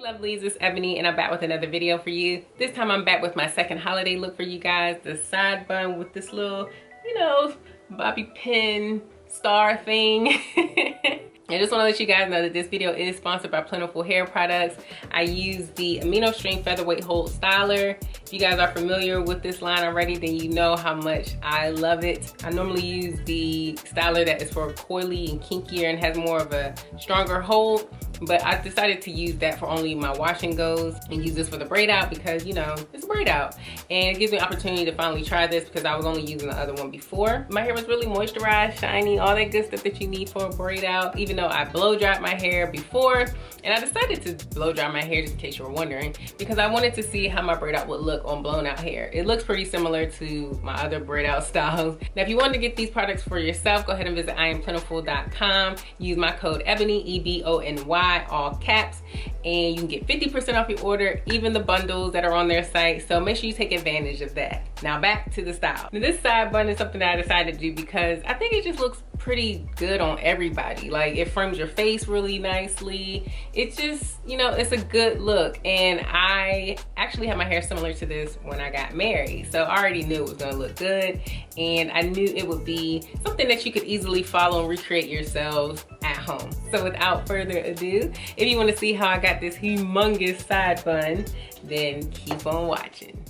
Lovelies, it's Ebony and I'm back with another video for you. This time I'm back with my second holiday look for you guys. The side bun with this little, you know, bobby pin star thing. I just want to let you guys know that this video is sponsored by Plentiful Hair Products. I use the Amino String Featherweight Hold Styler. If you guys are familiar with this line already, then you know how much I love it. I normally use the styler that is for coily and kinkier and has more of a stronger hold, but I decided to use that for only my wash and goes and use this for the braid out because, you know, it's a braid out. And it gives me an opportunity to finally try this because I was only using the other one before. My hair was really moisturized, shiny, all that good stuff that you need for a braid out, even though I blow dried my hair before. And I decided to blow dry my hair, just in case you were wondering, because I wanted to see how my braid out would look on blown out hair. It looks pretty similar to my other braid out styles. Now, if you want to get these products for yourself, go ahead and visit IamPlentiful.com. Use my code Ebony, EBONY, all caps, and you can get 50% off your order, even the bundles that are on their site. So make sure you take advantage of that. Now back to the style. Now, this side bun is something that I decided to do because I think it just looks pretty good on everybody. Like, it frames your face really nicely. It's just, you know, it's a good look. And I actually had my hair similar to this when I got married, so I already knew it was gonna look good, and I knew it would be something that you could easily follow and recreate yourselves at home. So without further ado, if you want to see how I got this humongous side bun, then keep on watching.